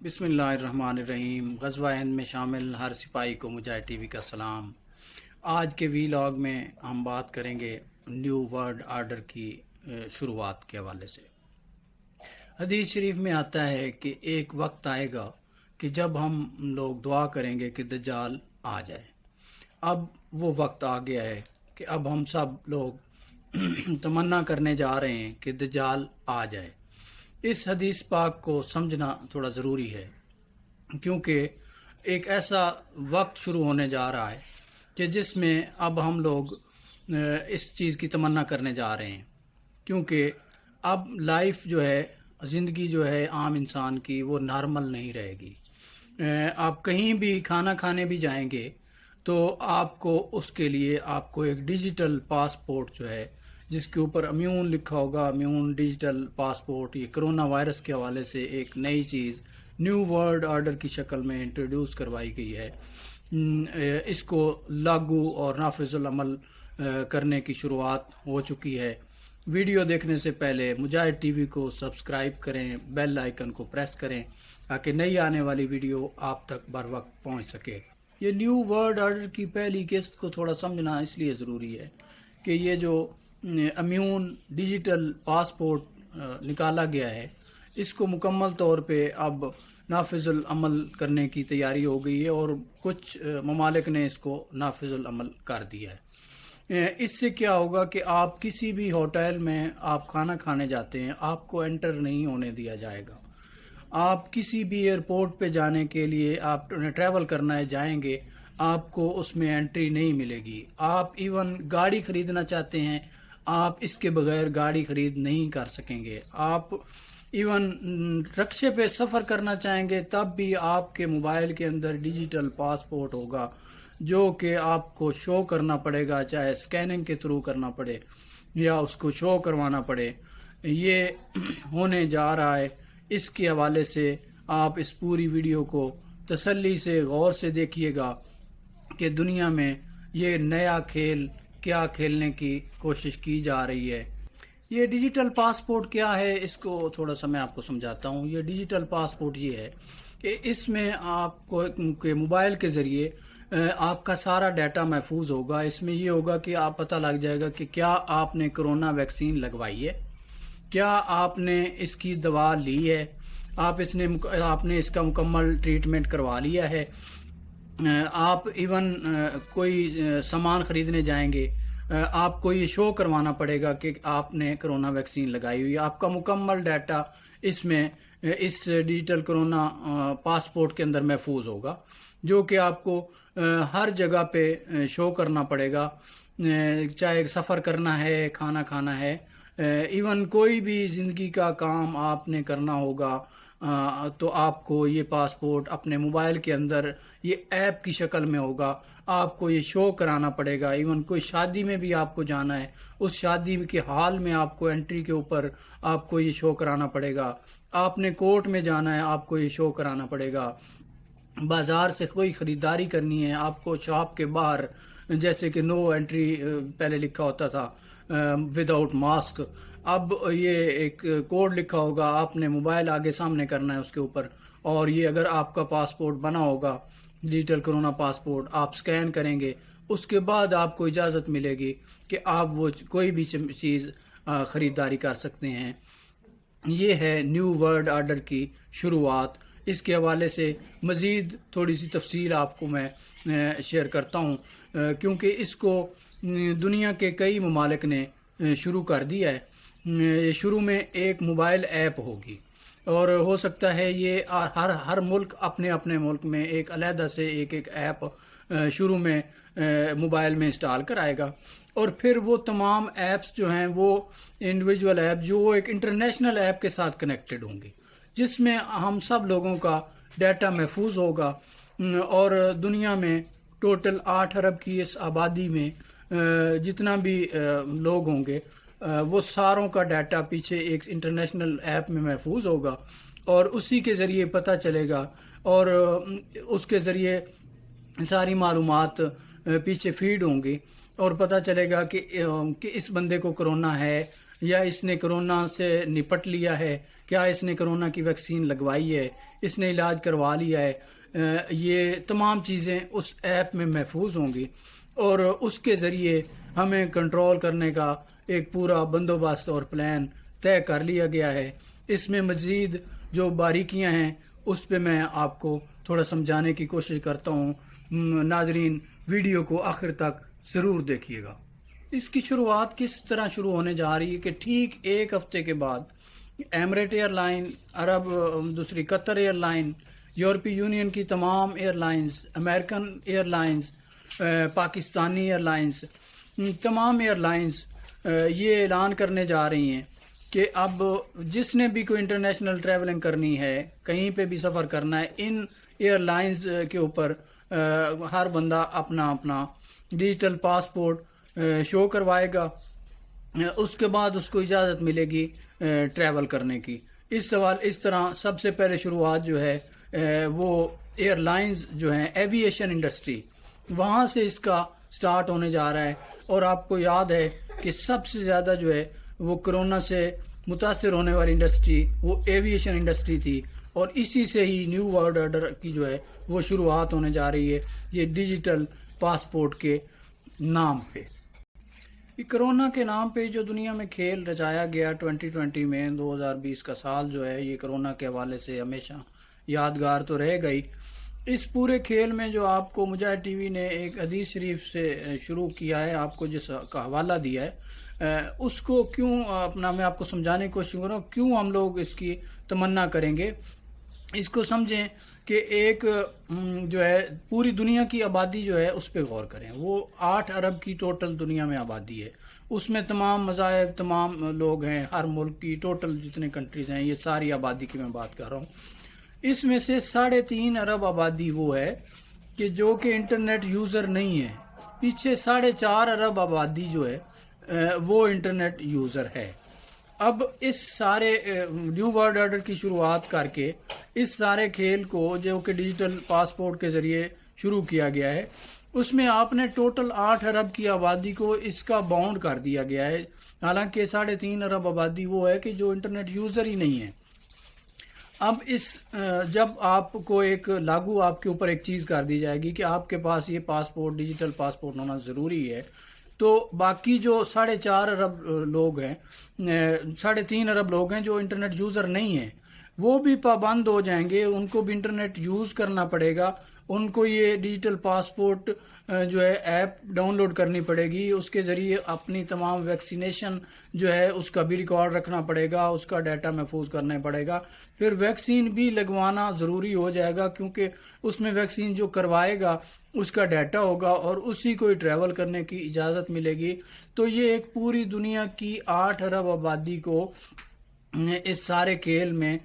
بسم اللہ الرحمن الرحیم۔ غزوہ ہند میں شامل ہر سپاہی کو مجاہد ٹی وی کا سلام۔ آج کے وی لاگ میں ہم بات کریں گے نیو ورلڈ آرڈر کی شروعات کے حوالے سے۔ حدیث شریف میں آتا ہے کہ ایک وقت آئے گا کہ جب ہم لوگ دعا کریں گے کہ دجال آ جائے۔ اب وہ وقت آ گیا ہے کہ اب ہم سب لوگ تمنا کرنے جا رہے ہیں کہ دجال آ جائے۔ اس حدیث پاک کو سمجھنا تھوڑا ضروری ہے، کیونکہ ایک ایسا وقت شروع ہونے جا رہا ہے کہ جس میں اب ہم لوگ اس چیز کی تمنا کرنے جا رہے ہیں، کیونکہ اب لائف جو ہے، زندگی جو ہے عام انسان کی، وہ نارمل نہیں رہے گی۔ آپ کہیں بھی کھانا کھانے بھی جائیں گے تو آپ کو اس کے لیے آپ کو ایک ڈیجیٹل پاسپورٹ جو ہے، جس کے اوپر امیون لکھا ہوگا، امیون ڈیجیٹل پاسپورٹ، یہ کرونا وائرس کے حوالے سے ایک نئی چیز نیو ورلڈ آرڈر کی شکل میں انٹروڈیوس کروائی گئی ہے۔ اس کو لاگو اور نافذ العمل کرنے کی شروعات ہو چکی ہے۔ ویڈیو دیکھنے سے پہلے مجاہد ٹی وی کو سبسکرائب کریں، بیل آئیکن کو پریس کریں تاکہ نئی آنے والی ویڈیو آپ تک بر وقت پہنچ سکے۔ یہ نیو ورلڈ آرڈر کی پہلی قسط کو تھوڑا سمجھنا اس لیے ضروری ہے کہ یہ جو امیون ڈیجیٹل پاسپورٹ نکالا گیا ہے، اس کو مکمل طور پہ اب نافذ العمل کرنے کی تیاری ہو گئی ہے، اور کچھ ممالک نے اس کو نافذ العمل کر دیا ہے۔ اس سے کیا ہوگا کہ آپ کسی بھی ہوٹل میں آپ کھانا کھانے جاتے ہیں، آپ کو انٹر نہیں ہونے دیا جائے گا۔ آپ کسی بھی ایئرپورٹ پہ جانے کے لیے آپ ٹریول کرنا ہے، جائیں گے، آپ کو اس میں انٹری نہیں ملے گی۔ آپ ایون گاڑی خریدنا چاہتے ہیں، آپ اس کے بغیر گاڑی خرید نہیں کر سکیں گے۔ آپ ایون رکشے پہ سفر کرنا چاہیں گے تب بھی آپ کے موبائل کے اندر ڈیجیٹل پاسپورٹ ہوگا، جو کہ آپ کو شو کرنا پڑے گا، چاہے سکیننگ کے تھرو کرنا پڑے یا اس کو شو کروانا پڑے۔ یہ ہونے جا رہا ہے۔ اس کے حوالے سے آپ اس پوری ویڈیو کو تسلی سے غور سے دیکھیے گا کہ دنیا میں یہ نیا کھیل کیا کھیلنے کی کوشش کی جا رہی ہے۔ یہ ڈیجیٹل پاسپورٹ کیا ہے، اس کو تھوڑا سا میں آپ کو سمجھاتا ہوں۔ یہ ڈیجیٹل پاسپورٹ یہ ہے کہ اس میں آپ کو موبائل کے ذریعے آپ کا سارا ڈیٹا محفوظ ہوگا۔ اس میں یہ ہوگا کہ آپ پتہ لگ جائے گا کہ کیا آپ نے کرونا ویکسین لگوائی ہے، کیا آپ نے اس کی دوا لی ہے، آپ نے اس کا مکمل ٹریٹمنٹ کروا لیا ہے۔ آپ ایون کوئی سامان خریدنے جائیں گے، آپ کو یہ شو کروانا پڑے گا کہ آپ نے کرونا ویکسین لگائی ہوئی ہے۔ آپ کا مکمل ڈیٹا اس میں اس ڈیجیٹل کرونا پاسپورٹ کے اندر محفوظ ہوگا، جو کہ آپ کو ہر جگہ پہ شو کرنا پڑے گا، چاہے سفر کرنا ہے، کھانا کھانا ہے، ایون کوئی بھی زندگی کا کام آپ نے کرنا ہوگا تو آپ کو یہ پاسپورٹ اپنے موبائل کے اندر یہ ایپ کی شکل میں ہوگا، آپ کو یہ شو کرانا پڑے گا۔ ایون کوئی شادی میں بھی آپ کو جانا ہے، اس شادی کے حال میں آپ کو انٹری کے اوپر آپ کو یہ شو کرانا پڑے گا۔ آپ نے کورٹ میں جانا ہے، آپ کو یہ شو کرانا پڑے گا۔ بازار سے کوئی خریداری کرنی ہے، آپ کو شاپ کے باہر، جیسے کہ نو انٹری پہلے لکھا ہوتا تھا ود آؤٹ ماسک، اب یہ ایک کوڈ لکھا ہوگا، آپ نے موبائل آگے سامنے کرنا ہے اس کے اوپر، اور یہ اگر آپ کا پاسپورٹ بنا ہوگا ڈیجیٹل کرونا پاسپورٹ، آپ سکین کریں گے، اس کے بعد آپ کو اجازت ملے گی کہ آپ وہ کوئی بھی چیز خریداری کر سکتے ہیں۔ یہ ہے نیو ورلڈ آرڈر کی شروعات۔ اس کے حوالے سے مزید تھوڑی سی تفصیل آپ کو میں شیئر کرتا ہوں، کیونکہ اس کو دنیا کے کئی ممالک نے شروع کر دیا ہے۔ شروع میں ایک موبائل ایپ ہوگی، اور ہو سکتا ہے یہ ہر ملک اپنے اپنے ملک میں ایک علیحدہ سے ایک ایپ شروع میں موبائل میں انسٹال کرائے گا، اور پھر وہ تمام ایپس جو ہیں وہ انڈیویجول ایپ جو ایک انٹرنیشنل ایپ کے ساتھ کنیکٹڈ ہوں گے، جس میں ہم سب لوگوں کا ڈیٹا محفوظ ہوگا، اور دنیا میں ٹوٹل 8 ارب کی اس آبادی میں جتنا بھی لوگ ہوں گے، وہ ساروں کا ڈیٹا پیچھے ایک انٹرنیشنل ایپ میں محفوظ ہوگا، اور اسی کے ذریعے پتہ چلے گا، اور اس کے ذریعے ساری معلومات پیچھے فیڈ ہوں گی، اور پتہ چلے گا کہ اس بندے کو کرونا ہے یا اس نے کرونا سے نپٹ لیا ہے، کیا اس نے کرونا کی ویکسین لگوائی ہے، اس نے علاج کروا لیا ہے، یہ تمام چیزیں اس ایپ میں محفوظ ہوں گی، اور اس کے ذریعے ہمیں کنٹرول کرنے کا ایک پورا بندوبست اور پلان طے کر لیا گیا ہے۔ اس میں مزید جو باریکیاں ہیں اس پہ میں آپ کو تھوڑا سمجھانے کی کوشش کرتا ہوں۔ ناظرین ویڈیو کو آخر تک ضرور دیکھیے گا۔ اس کی شروعات کس طرح شروع ہونے جا رہی ہے کہ ٹھیک ایک ہفتے کے بعد ایمریٹ ایئر لائن، دوسری قطر ایئر لائن، یورپی یونین کی تمام airlines, American airlines, Pakistani airlines, تمام ایئر لائنز یہ اعلان کرنے جا رہی ہیں کہ اب جس نے بھی کوئی انٹرنیشنل ٹریولنگ کرنی ہے، کہیں پہ بھی سفر کرنا ہے، ان ایئر لائنز کے اوپر ہر بندہ اپنا اپنا ڈیجیٹل پاسپورٹ شو کروائے گا۔ اس کے بعد اس کو اجازت ملے گی ٹریول کرنے کی۔ اس طرح سب سے پہلے شروعات جو ہے وہ ایئر لائنز جو ہیں، ایوییشن انڈسٹری، وہاں سے اس کا سٹارٹ ہونے جا رہا ہے۔ اور آپ کو یاد ہے کہ سب سے زیادہ جو ہے وہ کرونا سے متاثر ہونے والی انڈسٹری وہ ایوییشن انڈسٹری تھی، اور اسی سے ہی نیو ورلڈ آرڈر کی جو ہے وہ شروعات ہونے جا رہی ہے، یہ ڈیجیٹل پاسپورٹ کے نام پہ۔ کرونا کے نام پہ جو دنیا میں کھیل رچایا گیا 2020 میں، 2020 کا سال جو ہے یہ کرونا کے حوالے سے ہمیشہ یادگار تو رہے گئی۔ اس پورے کھیل میں جو آپ کو مجاہد ٹی وی نے ایک حدیث شریف سے شروع کیا ہے، آپ کو جس کا حوالہ دیا ہے، اس کو کیوں میں آپ کو سمجھانے کی کوشش کروں کیوں ہم لوگ اس کی تمنا کریں گے۔ اس کو سمجھیں کہ ایک جو ہے پوری دنیا کی آبادی جو ہے اس پہ غور کریں۔ وہ 8 ارب کی ٹوٹل دنیا میں آبادی ہے، اس میں تمام مذاہب، تمام لوگ ہیں، ہر ملک کی ٹوٹل جتنے کنٹریز ہیں، یہ ساری آبادی کی میں بات کر رہا ہوں۔ اس میں سے 3.5 ارب آبادی وہ ہے کہ جو کہ انٹرنیٹ یوزر نہیں ہے، پیچھے 4.5 ارب آبادی جو ہے وہ انٹرنیٹ یوزر ہے۔ اب اس سارے نیو ورلڈ آرڈر کی شروعات کر کے اس سارے کھیل کو جو کہ ڈیجیٹل پاسپورٹ کے ذریعے شروع کیا گیا ہے، اس میں آپ نے ٹوٹل 8 ارب کی آبادی کو اس کا باؤنڈ کر دیا گیا ہے، حالانکہ 3.5 ارب آبادی وہ ہے کہ جو انٹرنیٹ یوزر ہی نہیں ہے۔ اب جب آپ کو ایک لاگو آپ کے اوپر ایک چیز کر دی جائے گی کہ آپ کے پاس یہ پاسپورٹ، ڈیجیٹل پاسپورٹ ہونا ضروری ہے، تو باقی جو 4.5 ارب لوگ ہیں، 3.5 ارب لوگ ہیں جو انٹرنیٹ یوزر نہیں ہیں، وہ بھی پابند ہو جائیں گے، ان کو بھی انٹرنیٹ یوز کرنا پڑے گا، ان کو یہ ڈیجیٹل پاسپورٹ جو ہے ایپ ڈاؤن لوڈ کرنی پڑے گی، اس کے ذریعے اپنی تمام ویکسینیشن جو ہے اس کا بھی ریکارڈ رکھنا پڑے گا، اس کا ڈیٹا محفوظ کرنا پڑے گا، پھر ویکسین بھی لگوانا ضروری ہو جائے گا، کیونکہ اس میں ویکسین جو کروائے گا اس کا ڈیٹا ہوگا اور اسی کو ٹریول کرنے کی اجازت ملے گی۔ تو یہ ایک پوری دنیا کی 8 ارب آبادی کو اس سارے کھیل میں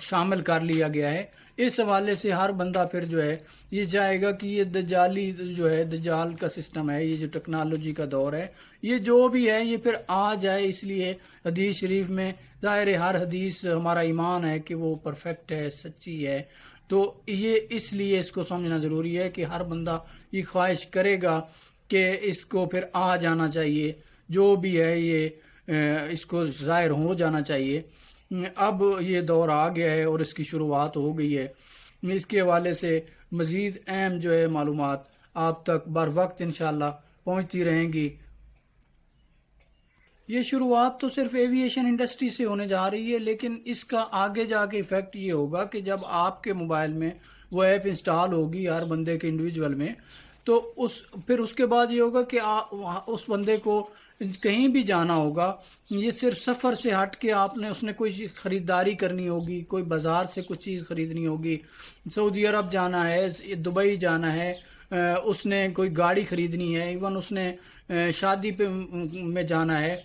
شامل کر لیا گیا ہے۔ اس حوالے سے ہر بندہ پھر جو ہے یہ چاہے گا کہ یہ دجالی جو ہے، دجال کا سسٹم ہے، یہ جو ٹیکنالوجی کا دور ہے، یہ جو بھی ہے یہ پھر آ جائے۔ اس لیے حدیث شریف میں ظاہر ہر حدیث ہمارا ایمان ہے کہ وہ پرفیکٹ ہے، سچی ہے، تو یہ اس لیے اس کو سمجھنا ضروری ہے کہ ہر بندہ یہ خواہش کرے گا کہ اس کو پھر آ جانا چاہیے، جو بھی ہے یہ اس کو ظاہر ہو جانا چاہیے۔ اب یہ دور آ گیا ہے اور اس کی شروعات ہو گئی ہے۔ اس کے حوالے سے مزید اہم جو ہے معلومات آپ تک بر وقت انشاءاللہ پہنچتی رہیں گی۔ یہ شروعات تو صرف ایوییشن انڈسٹری سے ہونے جا رہی ہے، لیکن اس کا آگے جا کے ایفیکٹ یہ ہوگا کہ جب آپ کے موبائل میں وہ ایپ انسٹال ہوگی ہر بندے کے انڈیویجول میں، تو پھر اس کے بعد یہ ہوگا کہ اس بندے کو کہیں بھی جانا ہوگا، یہ صرف سفر سے ہٹ کے آپ نے اس نے کوئی چیز خریداری کرنی ہوگی، کوئی بازار سے کچھ چیز خریدنی ہوگی، سعودی عرب جانا ہے، دبئی جانا ہے، اس نے کوئی گاڑی خریدنی ہے، ایون اس نے شادی میں جانا ہے،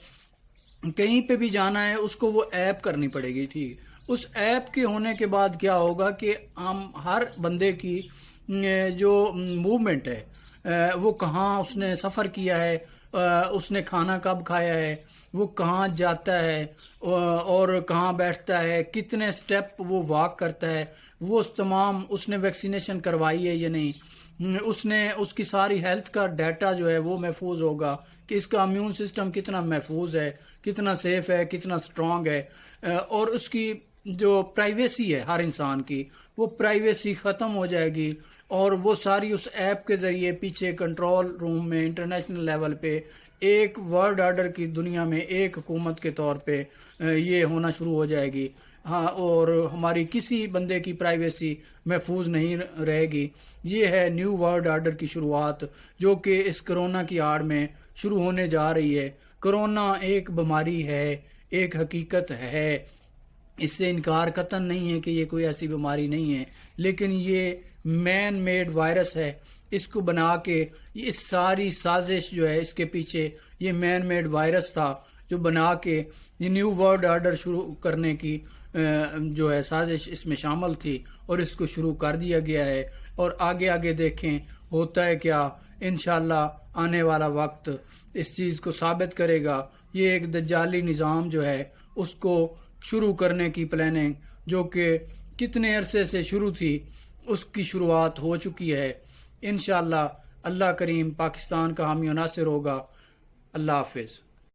کہیں پہ بھی جانا ہے، اس کو وہ ایپ کرنی پڑے گی۔ ٹھیک، اس ایپ کے ہونے کے بعد کیا ہوگا کہ ہم ہر بندے کی جو موومنٹ ہے، وہ کہاں اس نے سفر کیا ہے، اس نے کھانا کب کھایا ہے، وہ کہاں جاتا ہے اور کہاں بیٹھتا ہے، کتنے سٹیپ وہ واک کرتا ہے، وہ تمام اس نے ویکسینیشن کروائی ہے یا نہیں، اس کی ساری ہیلتھ کا ڈیٹا جو ہے وہ محفوظ ہوگا کہ اس کا امیون سسٹم کتنا محفوظ ہے، کتنا سیف ہے، کتنا سٹرونگ ہے، اور اس کی جو پرائیویسی ہے ہر انسان کی، وہ پرائیویسی ختم ہو جائے گی، اور وہ ساری اس ایپ کے ذریعے پیچھے کنٹرول روم میں انٹرنیشنل لیول پہ ایک ورلڈ آرڈر کی دنیا میں ایک حکومت کے طور پہ یہ ہونا شروع ہو جائے گی. ہاں، اور ہماری کسی بندے کی پرائیویسی محفوظ نہیں رہے گی. یہ ہے نیو ورلڈ آرڈر کی شروعات، جو کہ اس کرونا کی آڑ میں شروع ہونے جا رہی ہے. کرونا ایک بیماری ہے، ایک حقیقت ہے، اس سے انکار قطعاً نہیں ہے کہ یہ کوئی ایسی بیماری نہیں ہے، لیکن یہ مین میڈ وائرس ہے. اس کو بنا کے اس ساری سازش جو ہے، اس کے پیچھے یہ مین میڈ وائرس تھا جو بنا کے یہ نیو ورلڈ آرڈر شروع کرنے کی جو ہے سازش اس میں شامل تھی، اور اس کو شروع کر دیا گیا ہے. اور آگے آگے دیکھیں ہوتا ہے کیا. انشاءاللہ آنے والا وقت اس چیز کو ثابت کرے گا. یہ ایک دجالی نظام جو ہے اس کو شروع کرنے کی پلاننگ، جو کہ کتنے عرصے سے شروع تھی، اس کی شروعات ہو چکی ہے. انشاءاللہ اللہ کریم پاکستان کا حامی و ناصر ہوگا. اللہ حافظ.